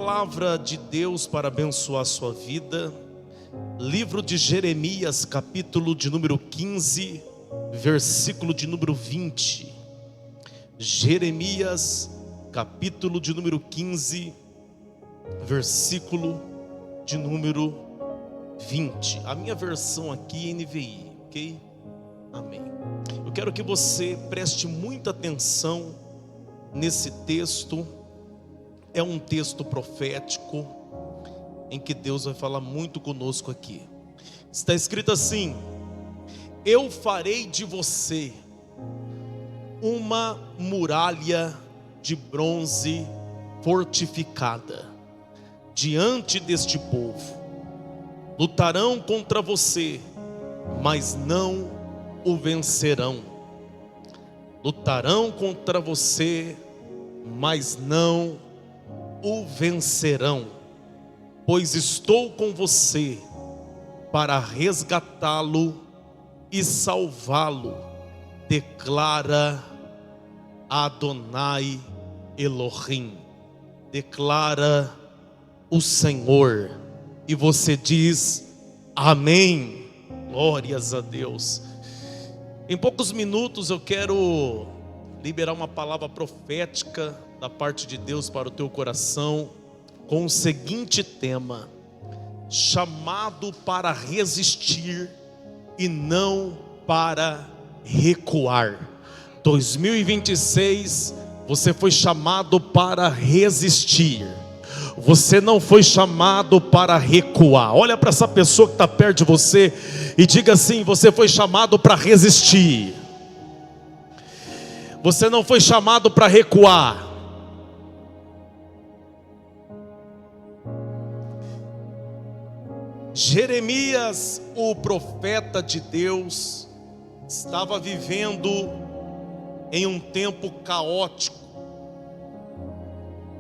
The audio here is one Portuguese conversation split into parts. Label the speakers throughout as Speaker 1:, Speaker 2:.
Speaker 1: palavra de Deus para abençoar a sua vida. Livro de Jeremias, capítulo de número 15, versículo de número 20. Jeremias, capítulo de número 15, versículo de número 20. A minha versão aqui é NVI, ok? Amém. Eu quero que você preste muita atenção nesse texto. É um texto profético em que Deus vai falar muito conosco aqui. Está escrito assim: eu farei de você uma muralha de bronze fortificada diante deste povo. Lutarão contra você, mas não o vencerão. Lutarão contra você, mas não o vencerão, pois estou com você para resgatá-lo e salvá-lo, declara Adonai Elohim, declara o Senhor. E você diz amém. Glórias a Deus. Em poucos minutos eu quero liberar uma palavra profética da parte de Deus para o teu coração, com o seguinte tema: chamado para resistir e não para recuar. 2026, você foi chamado para resistir. Você não foi chamado para recuar. Olha para essa pessoa que está perto de você e diga assim: você foi chamado para resistir. Você não foi chamado para recuar. Jeremias, o profeta de Deus, estava vivendo em um tempo caótico.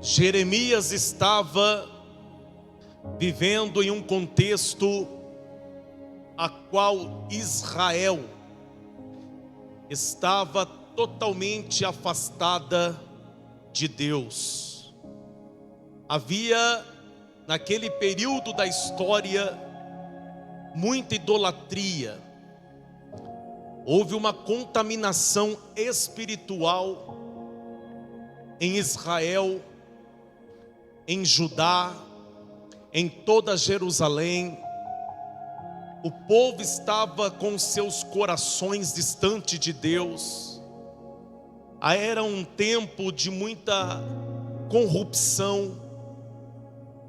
Speaker 1: Jeremias estava vivendo em um contexto a qual Israel estava totalmente afastada de Deus. Havia naquele período da história muita idolatria. Houve uma contaminação espiritual em Israel, em Judá, em toda Jerusalém. O povo estava com seus corações distantes de Deus. Era um tempo de muita corrupção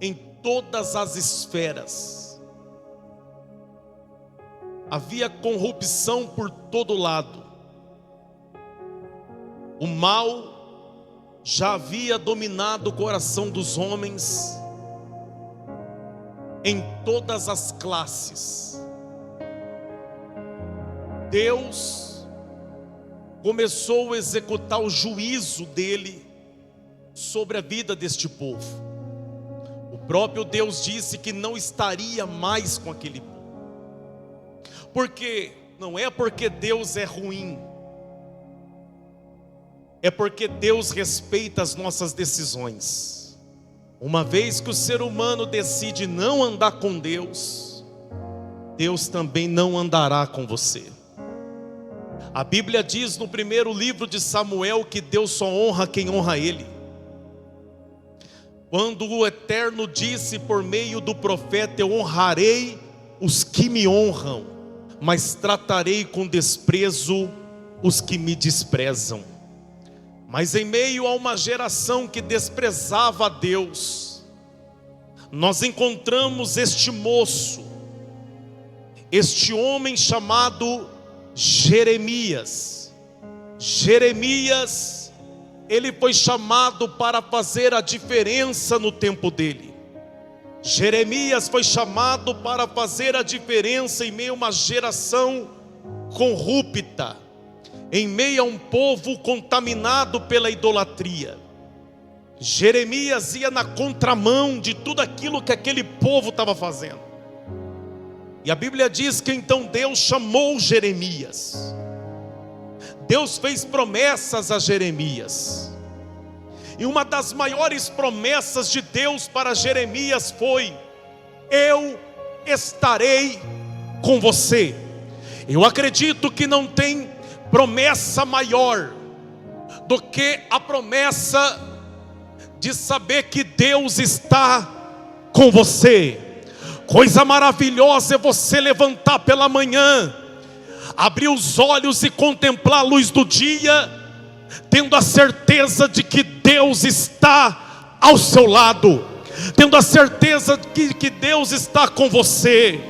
Speaker 1: em todas as esferas. Havia corrupção por todo lado. O mal já havia dominado o coração dos homens em todas as classes. Deus começou a executar o juízo dele sobre a vida deste povo. O próprio Deus disse que não estaria mais com aquele povo. Porque não é porque Deus é ruim, é porque Deus respeita as nossas decisões. Uma vez que o ser humano decide não andar com Deus, Deus também não andará com você. A Bíblia diz no primeiro livro de Samuel que Deus só honra quem honra Ele. Quando o Eterno disse por meio do profeta: eu honrarei os que me honram, mas tratarei com desprezo os que me desprezam. Mas em meio a uma geração que desprezava a Deus, nós encontramos este moço, este homem chamado Jeremias. Jeremias, ele foi chamado para fazer a diferença no tempo dele. Jeremias foi chamado para fazer a diferença em meio a uma geração corrupta, em meio a um povo contaminado pela idolatria. Jeremias ia na contramão de tudo aquilo que aquele povo estava fazendo. E a Bíblia diz que então Deus chamou Jeremias. Deus fez promessas a Jeremias. E uma das maiores promessas de Deus para Jeremias foi: eu estarei com você. Eu acredito que não tem promessa maior do que a promessa de saber que Deus está com você. Coisa maravilhosa é você levantar pela manhã, abrir os olhos e contemplar a luz do dia, tendo a certeza de que Deus está ao seu lado, tendo a certeza que Deus está com você.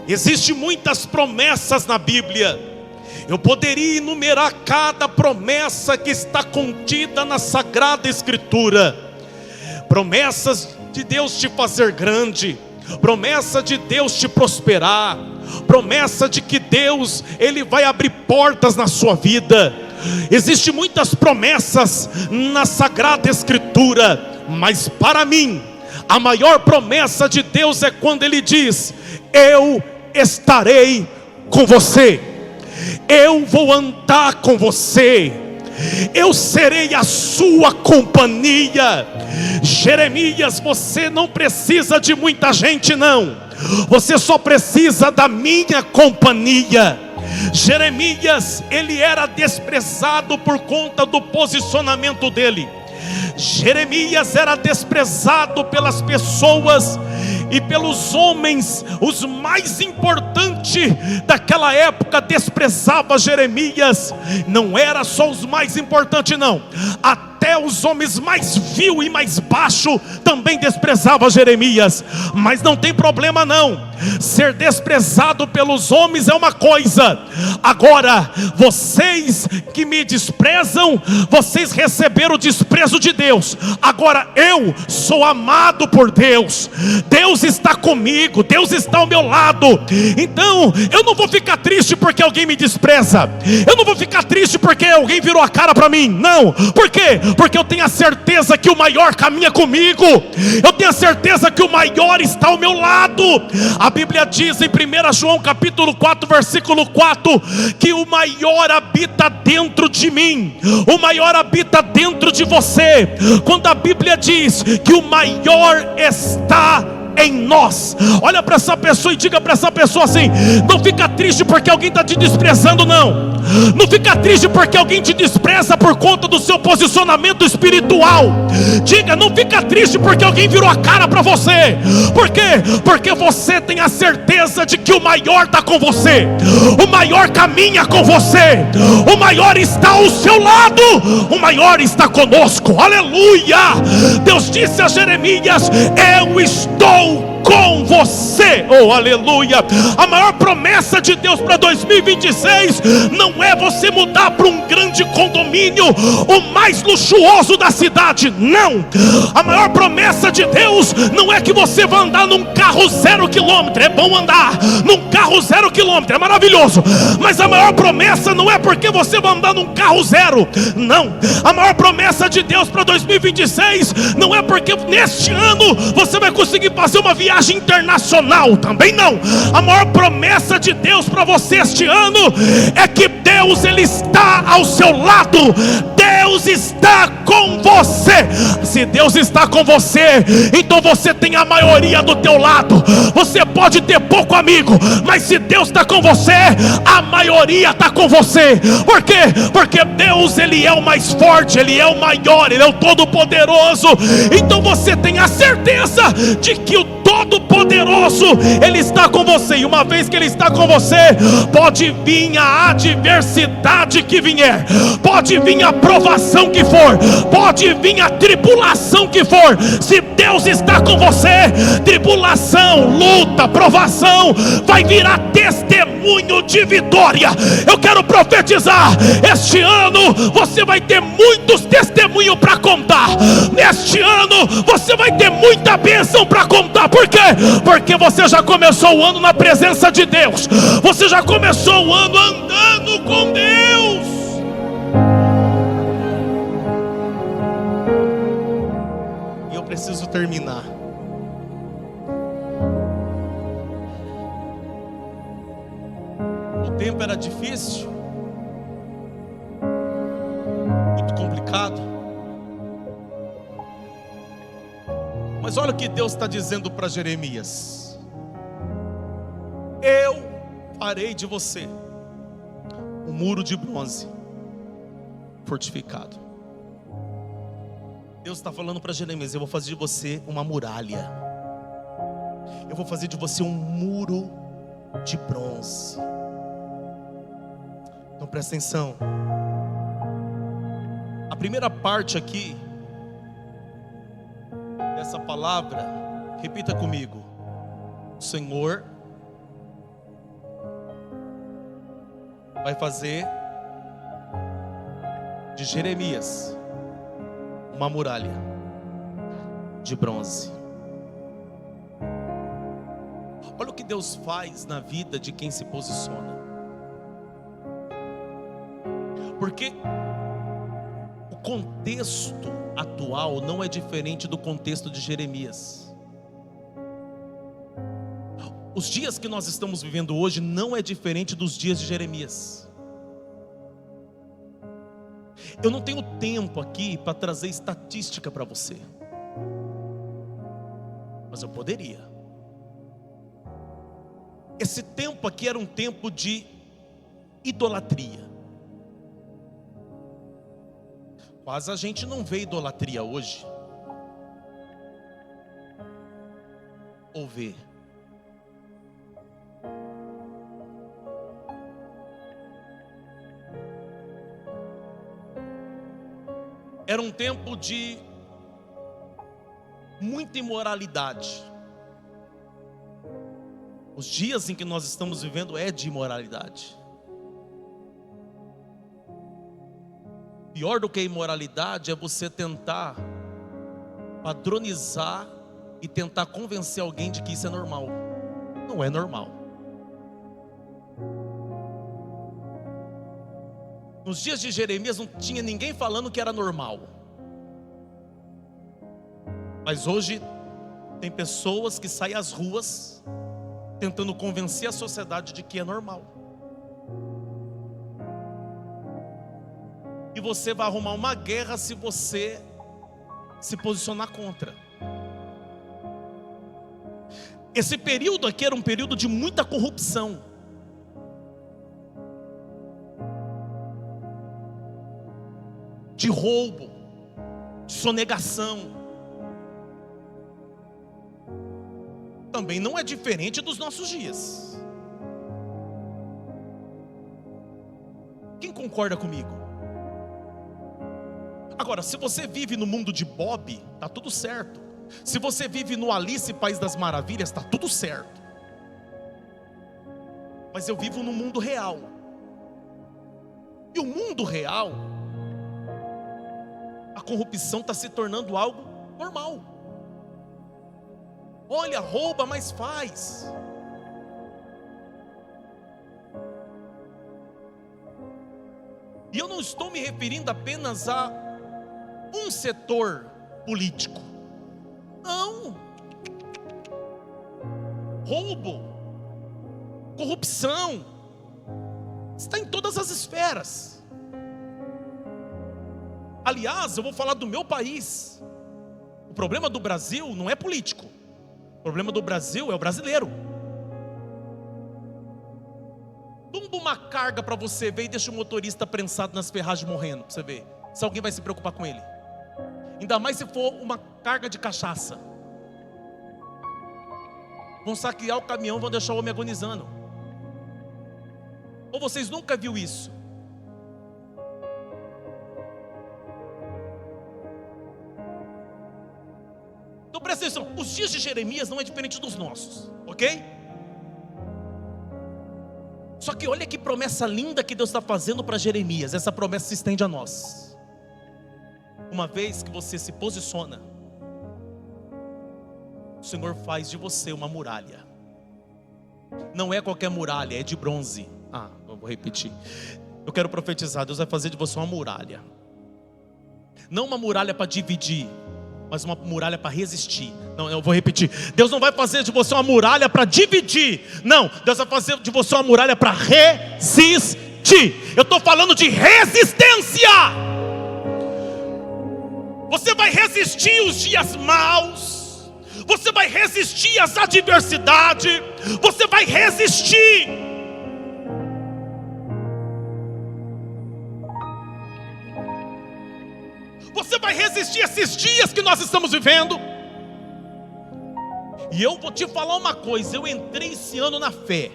Speaker 1: Existem muitas promessas na Bíblia. Eu poderia enumerar cada promessa que está contida na Sagrada Escritura. Promessas de Deus te fazer grande, promessa de Deus te prosperar, promessa de que Deus, Ele vai abrir portas na sua vida. Existem muitas promessas na Sagrada Escritura, mas para mim, a maior promessa de Deus é quando Ele diz: eu estarei com você, eu vou andar com você, eu serei a sua companhia. Jeremias, você não precisa de muita gente não, você só precisa da minha companhia. Jeremias, ele era desprezado por conta do posicionamento dele. Jeremias era desprezado pelas pessoas e pelos homens. Os mais importantes daquela época desprezavam Jeremias. Não era só os mais importantes não, até os homens mais vil e mais baixo também desprezavam Jeremias. Mas não tem problema não, ser desprezado pelos homens é uma coisa. Agora, vocês que me desprezam, vocês receberam o desprezo de Deus. Agora eu sou amado por Deus, Deus está comigo, Deus está ao meu lado. Então eu não vou ficar triste porque alguém me despreza, eu não vou ficar triste porque alguém virou a cara para mim. Não, por quê? Porque eu tenho a certeza que o maior caminha comigo, eu tenho a certeza que o maior está ao meu lado. A Bíblia diz em 1 João capítulo 4 versículo 4 que o maior habita dentro de mim, o maior habita dentro de você. Quando a Bíblia diz que o maior está em nós, olha para essa pessoa e diga para essa pessoa assim: não fica triste porque alguém está te desprezando não, não fica triste porque alguém te despreza por conta do seu posicionamento espiritual. Diga: não fica triste porque alguém virou a cara para você. Por quê? Porque você tem a certeza de que o maior está com você, o maior caminha com você, o maior está ao seu lado, o maior está conosco. Aleluia! Deus disse a Jeremias: eu estou com você. Oh, aleluia! A maior promessa de Deus para 2026 não é você mudar para um grande condomínio, o mais luxuoso da cidade. Não! A maior promessa de Deus não é que você vai andar num carro 0 km. É bom andar num carro 0 km, é maravilhoso. Mas a maior promessa não é porque você vai andar num carro zero. Não! A maior promessa de Deus para 2026 não é porque neste ano você vai conseguir fazer uma viagem internacional. Também não. A maior promessa de Deus para você este ano é que Deus, Ele está ao seu lado. Deus está com você. Se Deus está com você, então você tem a maioria do teu lado. Você pode ter pouco amigo, mas se Deus está com você, a maioria está com você. Por quê? Porque Deus, Ele é o mais forte, Ele é o maior, Ele é o todo-poderoso. Então você tem a certeza de que o Todo-Poderoso, Ele está com você. E uma vez que Ele está com você, pode vir a adversidade que vier, pode vir a provação que for, pode vir a tribulação que for. Se Deus está com você, tribulação, luta, provação vai virar testemunho de vitória. Eu quero profetizar: este ano você vai ter muitos testemunhos para contar. Neste ano você vai ter muita bênção para contar. Por quê? Porque você já começou o ano na presença de Deus, você já começou o ano andando com Deus. E eu preciso terminar. O tempo era difícil, muito complicado. Mas olha o que Deus está dizendo para Jeremias: eu farei de você um muro de bronze fortificado. Deus está falando para Jeremias: eu vou fazer de você uma muralha. Eu vou fazer de você um muro de bronze. Então presta atenção. A primeira parte aqui dessa palavra, repita comigo: o Senhor vai fazer de Jeremias uma muralha de bronze. Olha o que Deus faz na vida de quem se posiciona. Porque o contexto atual não é diferente do contexto de Jeremias. Os dias que nós estamos vivendo hoje não é diferente dos dias de Jeremias. Eu não tenho tempo aqui para trazer estatística para você, mas eu poderia. Esse tempo aqui era um tempo de idolatria. Quase a gente não vê idolatria hoje. Ou vê? Era um tempo de muita imoralidade. Os dias em que nós estamos vivendo é de imoralidade. Pior do que a imoralidade é você tentar padronizar e tentar convencer alguém de que isso é normal. Não é normal. Nos dias de Jeremias não tinha ninguém falando que era normal. Mas hoje tem pessoas que saem às ruas tentando convencer a sociedade de que é normal. E você vai arrumar uma guerra se você se posicionar contra. Esse período aqui era um período de muita corrupção. De roubo, de sonegação. Também não é diferente dos nossos dias. Quem concorda comigo? Agora, se você vive no mundo de Bob, tá tudo certo. Se você vive no Alice País das Maravilhas, tá tudo certo. Mas eu vivo no mundo real. E o mundo real, a corrupção está se tornando algo normal. Olha, rouba, mas faz. E eu não estou me referindo apenas a um setor político. Não. Roubo, corrupção, está em todas as esferas. Aliás, eu vou falar do meu país. O problema do Brasil não é político. O problema do Brasil é o brasileiro. Tumba uma carga para você ver e deixa o motorista prensado nas ferragens morrendo, para você ver se alguém vai se preocupar com ele. Ainda mais se for uma carga de cachaça. Vão saquear o caminhão, vão deixar o homem agonizando. Ou vocês nunca viram isso? Então presta atenção, os dias de Jeremias não é diferente dos nossos, ok? Só que olha que promessa linda que Deus está fazendo para Jeremias. Essa promessa se estende a nós. Uma vez que você se posiciona, o Senhor faz de você uma muralha. Não é qualquer muralha, é de bronze. Eu vou repetir. Eu quero profetizar, Deus vai fazer de você uma muralha. Não uma muralha para dividir, mas uma muralha para resistir. Não, eu vou repetir. Deus não vai fazer de você uma muralha para dividir. Não, Deus vai fazer de você uma muralha para resistir. Eu estou falando de resistência. Você vai resistir os dias maus. você vai resistir às adversidades, você vai resistir. Você vai resistir a esses dias que nós estamos vivendo. E eu vou te falar uma coisa, eu entrei esse ano na fé,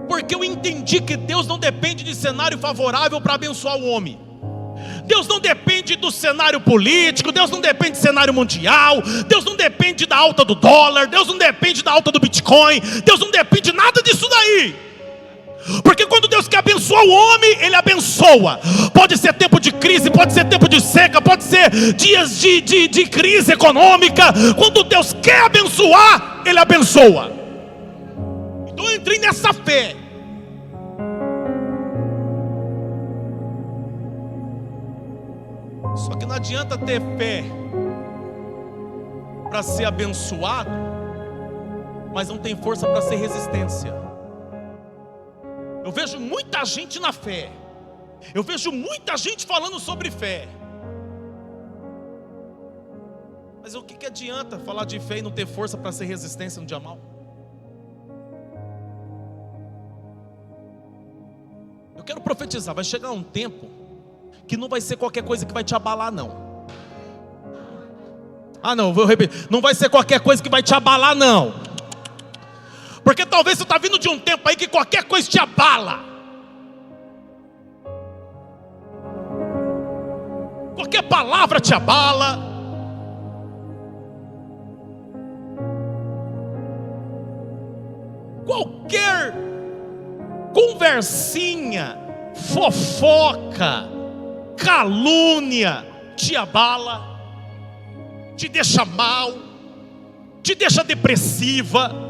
Speaker 1: porque eu entendi que Deus não depende de cenário favorável para abençoar o homem. Deus não depende do cenário político, Deus não depende do cenário mundial, Deus não depende da alta do dólar, Deus não depende da alta do Bitcoin, Deus não depende de nada disso daí. Porque quando Deus quer abençoar o homem, Ele abençoa. Pode ser tempo de crise, pode ser tempo de seca, pode ser dias de crise econômica. Quando Deus quer abençoar, Ele abençoa. Então eu entrei nessa fé. Só que não adianta ter fé para ser abençoado, mas não tem força para ser resistência. Eu vejo muita gente na fé, eu vejo muita gente falando sobre fé, mas o que adianta falar de fé e não ter força para ser resistência no dia mal? Eu quero profetizar, vai chegar um tempo que não vai ser qualquer coisa que vai te abalar, não. Não, vou repetir, não vai ser qualquer coisa que vai te abalar, não. Porque talvez você está vindo de um tempo aí que qualquer coisa te abala. Qualquer palavra te abala. Qualquer conversinha, fofoca, calúnia te abala, te deixa mal, te deixa depressiva.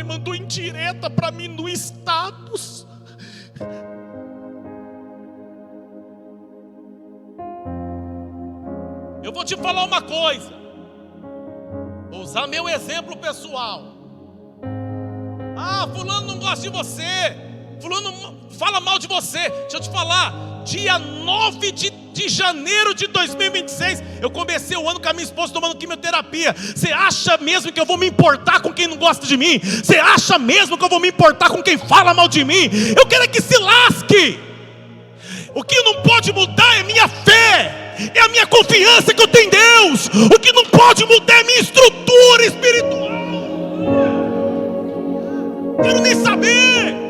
Speaker 1: Mandou indireta para mim no status. Eu vou te falar uma coisa, vou usar meu exemplo pessoal. Fulano não gosta de você, fulano fala mal de você. Deixa eu te falar, dia 9 de janeiro de 2026, eu comecei o ano com a minha esposa tomando quimioterapia. Você acha mesmo que eu vou me importar com quem não gosta de mim? Você acha mesmo que eu vou me importar com quem fala mal de mim? Eu quero é que se lasque. O que não pode mudar é minha fé, é a minha confiança que eu tenho em Deus. O que não pode mudar é minha estrutura espiritual. Quero nem saber.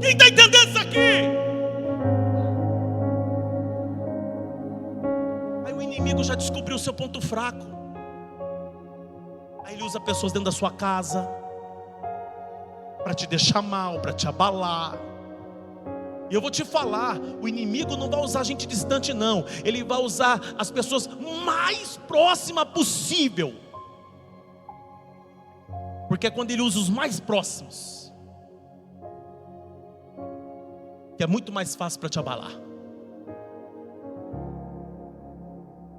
Speaker 1: Quem está entendendo isso aqui? Aí o inimigo já descobriu o seu ponto fraco. Aí ele usa pessoas dentro da sua casa para te deixar mal, para te abalar. E eu vou te falar, o inimigo não vai usar gente distante, não. Ele vai usar as pessoas mais próximas possível. Porque é quando ele usa os mais próximos que é muito mais fácil para te abalar.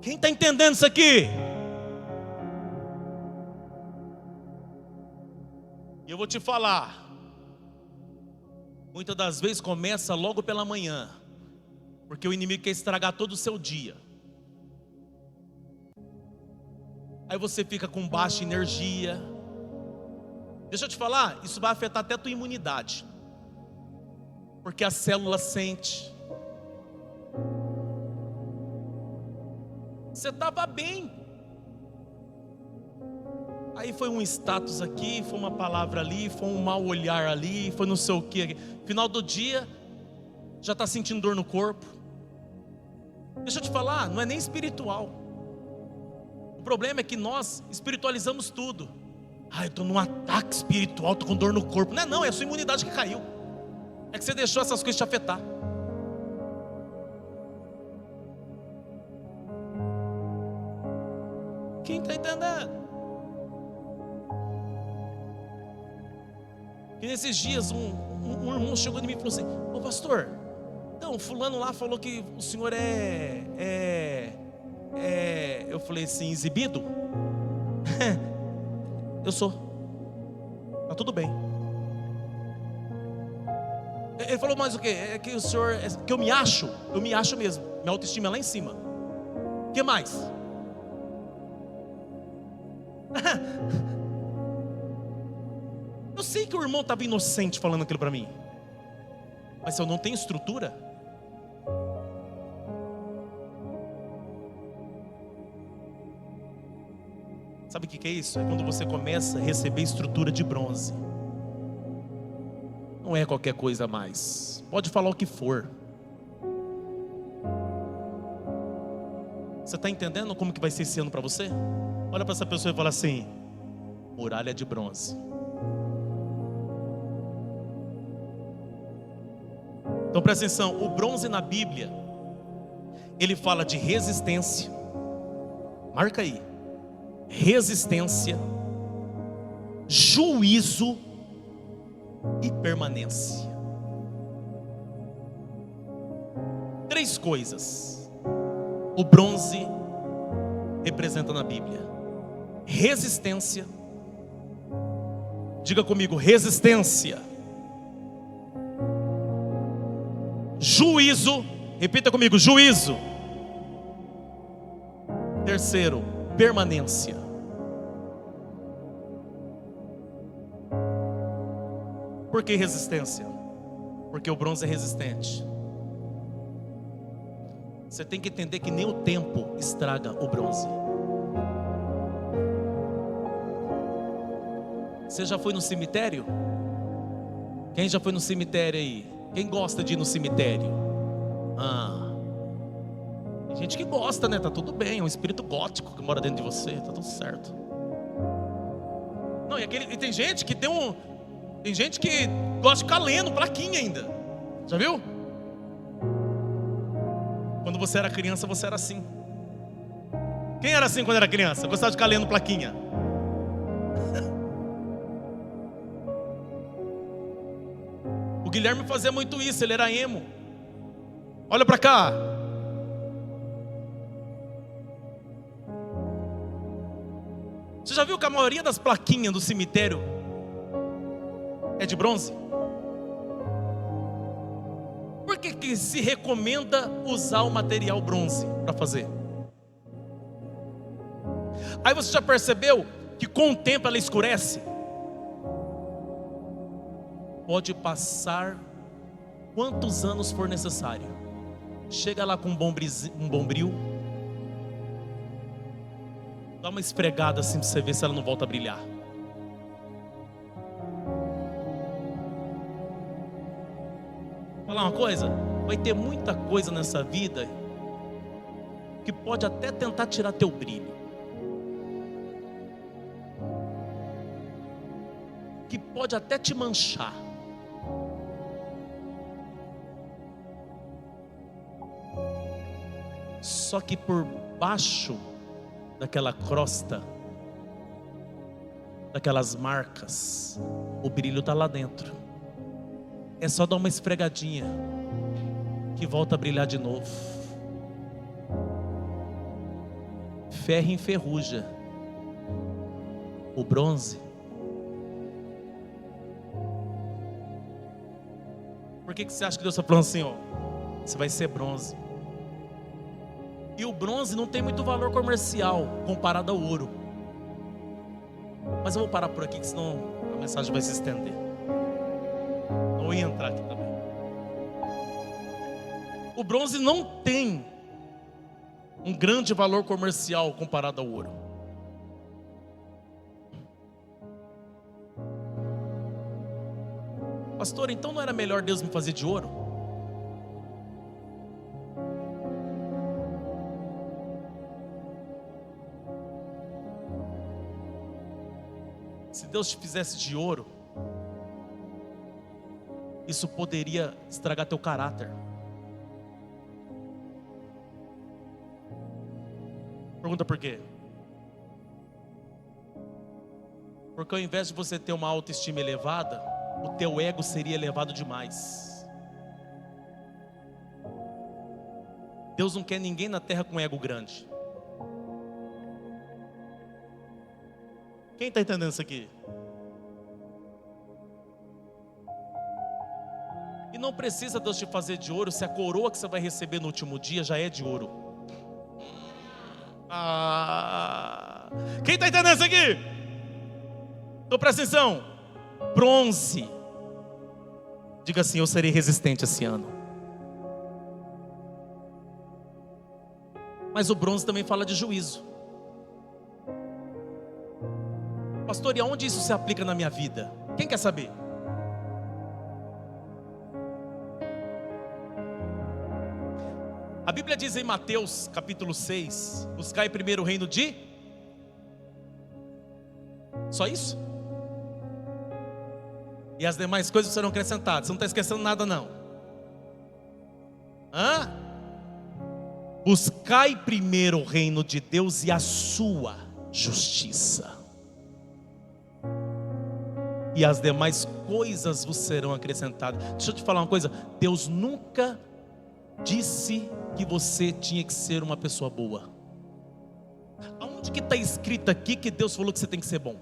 Speaker 1: Quem está entendendo isso aqui? E eu vou te falar, muitas das vezes começa logo pela manhã, porque o inimigo quer estragar todo o seu dia. Aí você fica com baixa energia. Deixa eu te falar, isso vai afetar até a tua imunidade, porque a célula sente. Você estava bem, aí foi um status aqui, foi uma palavra ali, foi um mau olhar ali, foi não sei o que. Final do dia, já está sentindo dor no corpo. Deixa eu te falar, não é nem espiritual. O problema é que nós espiritualizamos tudo. Eu estou num ataque espiritual, estou com dor no corpo. Não, é a sua imunidade que caiu. É que você deixou essas coisas te afetar. Quem está entendendo? E nesses dias um irmão chegou em mim e falou assim: ô pastor, então fulano lá falou que o senhor eu falei assim, exibido? Eu sou. Tá tudo bem.
Speaker 2: Ele falou, mas o quê? É que o senhor, que eu me acho mesmo. Minha autoestima é lá em cima. O que mais? Eu sei que o irmão estava inocente falando aquilo para mim. Mas se eu não tenho estrutura, sabe o que é isso? É quando você começa a receber estrutura de bronze. Não é qualquer coisa mais. Pode falar o que for. Você está entendendo como que vai ser esse ano para você? Olha para essa pessoa e fala assim: muralha de bronze. Então presta atenção, o bronze na Bíblia, ele fala de resistência. Marca aí. Resistência, juízo e permanência. 3 coisas o bronze representa na Bíblia: resistência. Diga comigo, resistência. Juízo. Repita comigo, juízo. Terceiro, permanência. Por que resistência? Porque o bronze é resistente. Você tem que entender que nem o tempo estraga o bronze. Você já foi no cemitério? Quem já foi no cemitério aí? Quem gosta de ir no cemitério? Tem gente que gosta, né? Tá tudo bem, é um espírito gótico que mora dentro de você, tá tudo certo. Não, e tem gente que tem gente que gosta de ficar lendo plaquinha ainda. Já viu? Quando você era criança, você era assim. Quem era assim quando era criança? Gostava de ficar lendo plaquinha. O Guilherme fazia muito isso, ele era emo. Olha pra cá. Você já viu que a maioria das plaquinhas do cemitério é de bronze? Por que se recomenda usar o material bronze para fazer? Aí você já percebeu que com o tempo ela escurece? Pode passar quantos anos for necessário. Chega lá com um bombril, dá uma esfregada assim para você ver se ela não volta a brilhar. Vou falar uma coisa, vai ter muita coisa nessa vida que pode até tentar tirar teu brilho, que pode até te manchar. Só que por baixo daquela crosta, daquelas marcas, o brilho está lá dentro. É só dar uma esfregadinha que volta a brilhar de novo. Ferro enferruja. O bronze. Por que você acha que Deus está falando assim, ó? Você vai ser bronze. E o bronze não tem muito valor comercial comparado ao ouro. Mas eu vou parar por aqui, que senão a mensagem vai se estender. Não ia entrar aqui também. O bronze não tem um grande valor comercial comparado ao ouro. Pastor, então não era melhor Deus me fazer de ouro? Se Deus te fizesse de ouro, isso poderia estragar teu caráter. Pergunta por quê? Porque ao invés de você ter uma autoestima elevada, o teu ego seria elevado demais. Deus não quer ninguém na terra com ego grande. Quem está entendendo isso aqui? E não precisa Deus te fazer de ouro, se a coroa que você vai receber no último dia já é de ouro. Quem está entendendo isso aqui? Então presta atenção. Bronze. Diga assim: eu serei resistente esse ano. Mas o bronze também fala de juízo. Pastor, e aonde isso se aplica na minha vida? Quem quer saber? A Bíblia diz em Mateus capítulo 6: buscai primeiro o reino de... Só isso? E as demais coisas serão acrescentadas. Você não está esquecendo nada não. Buscai primeiro o reino de Deus e a sua justiça, e as demais coisas vos serão acrescentadas. Deixa eu te falar uma coisa: Deus nunca disse que você tinha que ser uma pessoa boa. Aonde que está escrito aqui que Deus falou que você tem que ser bom?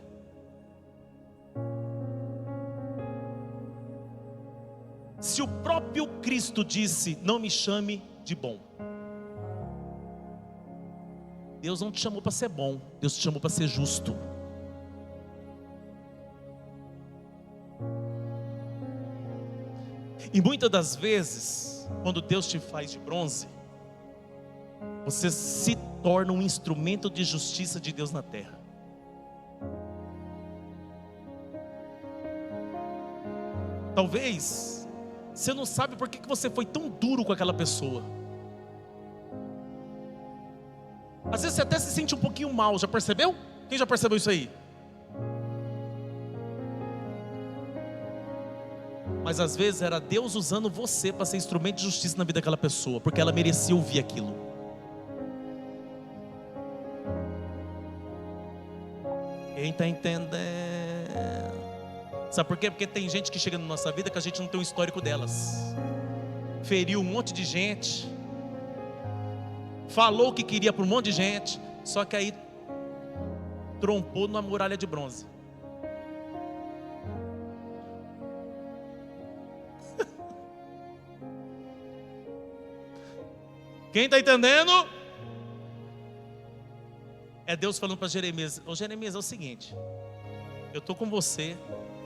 Speaker 2: Se o próprio Cristo disse: não me chame de bom. Deus não te chamou para ser bom, Deus te chamou para ser justo. E muitas das vezes, quando Deus te faz de bronze, você se torna um instrumento de justiça de Deus na terra. Talvez você não sabe por que você foi tão duro com aquela pessoa. Às vezes você até se sente um pouquinho mal, já percebeu? Quem já percebeu isso aí? Mas às vezes era Deus usando você para ser instrumento de justiça na vida daquela pessoa, porque ela merecia ouvir aquilo. Quem está entendendo? Sabe por quê? Porque tem gente que chega na nossa vida que a gente não tem um histórico delas. Feriu um monte de gente, falou o que queria para um monte de gente, só que aí trompou numa muralha de bronze. Quem está entendendo? É Deus falando para Jeremias: ô Jeremias, é o seguinte, eu estou com você,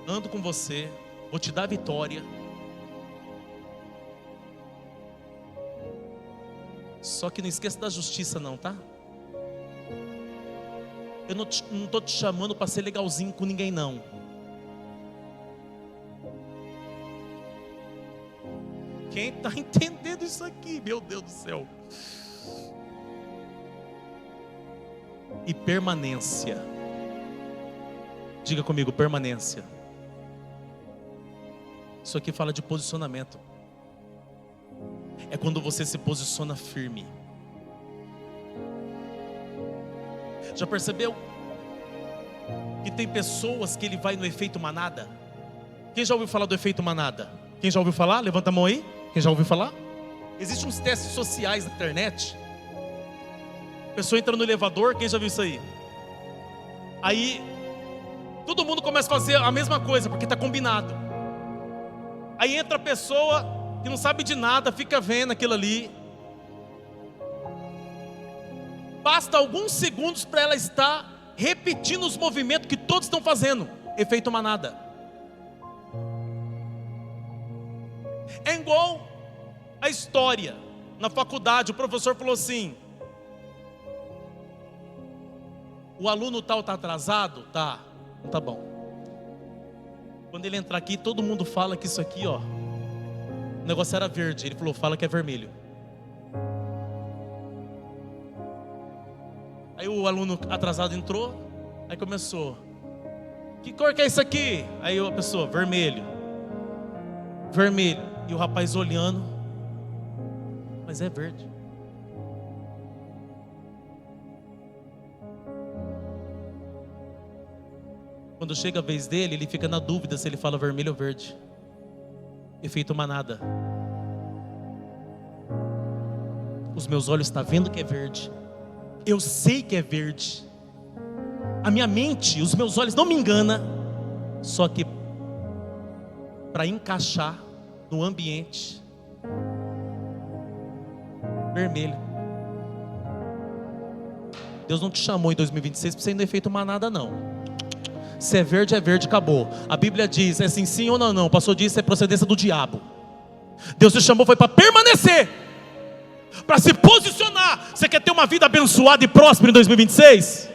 Speaker 2: ando com você, vou te dar vitória. Só que não esqueça da justiça não, tá? Eu não estou te chamando para ser legalzinho com ninguém não. Quem está entendendo isso aqui? Meu Deus do céu. E permanência. Diga comigo: permanência. Isso aqui fala de posicionamento. É quando você se posiciona firme. Já percebeu que tem pessoas que ele vai no efeito manada? Quem já ouviu falar do efeito manada? Quem já ouviu falar? Levanta a mão aí. Quem já ouviu falar? Existem uns testes sociais na internet. A pessoa entra no elevador, quem já viu isso aí? Aí todo mundo começa a fazer a mesma coisa, porque está combinado. Aí entra a pessoa que não sabe de nada, fica vendo aquilo ali. Basta alguns segundos para ela estar repetindo os movimentos que todos estão fazendo. Efeito manada. É igual a história. Na faculdade o professor falou assim: o aluno tal está atrasado? Tá, então tá bom. Quando ele entrar aqui, todo mundo fala que isso aqui, ó, o negócio era verde. Ele falou: fala que é vermelho. Aí o aluno atrasado entrou, aí começou: que cor que é isso aqui? Aí a pessoa: vermelho. Vermelho. E o rapaz olhando: mas é verde. Quando chega a vez dele, ele fica na dúvida se ele fala vermelho ou verde. Efeito manada. Os meus olhos estão vendo que é verde. Eu sei que é verde. A minha mente, os meus olhos não me enganam. Só que para encaixar no ambiente. Vermelho. Deus não te chamou em 2026 para você não ter feito mais nada, não. Se é verde, acabou. A Bíblia diz, é assim, sim ou não, não. O pastor disse, é procedência do diabo. Deus te chamou foi para permanecer, para se posicionar. Você quer ter uma vida abençoada e próspera em 2026?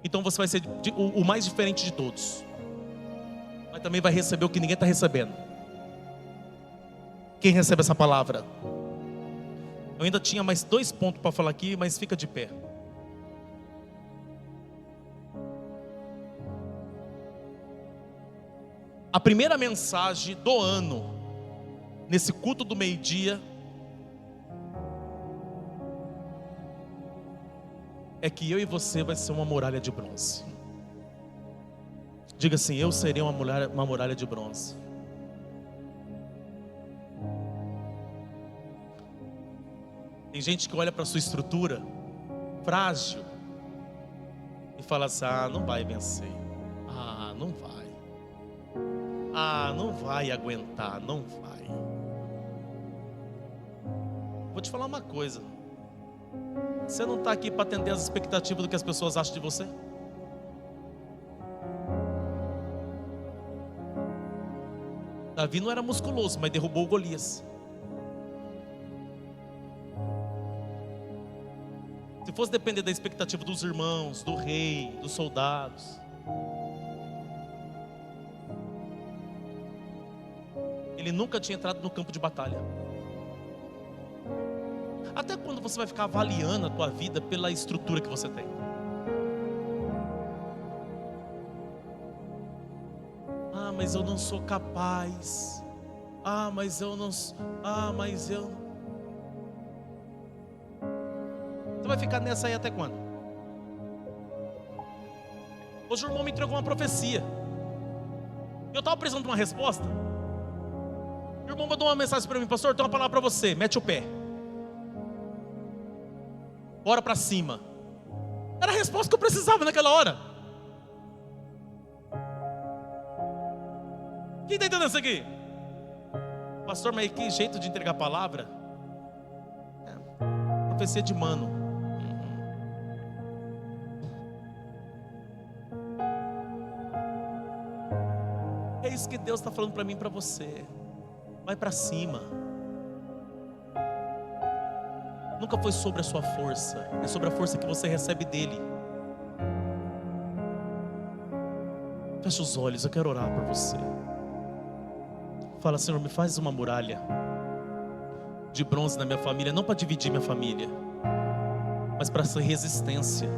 Speaker 2: Então você vai ser o mais diferente de todos, mas também vai receber o que ninguém está recebendo. Quem recebe essa palavra? Eu ainda tinha mais 2 pontos para falar aqui, mas fica de pé. A primeira mensagem do ano, nesse culto do meio-dia, é que eu e você vai ser uma muralha de bronze. Diga assim, eu serei uma muralha de bronze. Tem gente que olha para a sua estrutura frágil e fala assim, não vai vencer. Não vai. Não vai aguentar, não vai. Vou te falar uma coisa. Você não está aqui para atender as expectativas do que as pessoas acham de você? Davi não era musculoso, mas derrubou o Golias. Se fosse depender da expectativa dos irmãos, do rei, dos soldados, ele nunca tinha entrado no campo de batalha. Até quando você vai ficar avaliando a tua vida pela estrutura que você tem? Mas eu não sou capaz. Mas eu não. Você vai ficar nessa aí até quando? Hoje o irmão me entregou uma profecia. Eu estava precisando de uma resposta. O irmão mandou uma mensagem para mim, pastor, tem uma palavra para você, mete o pé. Bora para cima. Era a resposta que eu precisava naquela hora. Quem está entendendo isso aqui? Pastor, mas que jeito de entregar a palavra? Profecia de mano. É isso que Deus está falando para mim e para você. Vai para cima. Nunca foi sobre a sua força, é sobre a força que você recebe dele. Fecha os olhos, eu quero orar por você. Fala, Senhor, me faz uma muralha de bronze na minha família, não para dividir minha família, mas para ser resistência.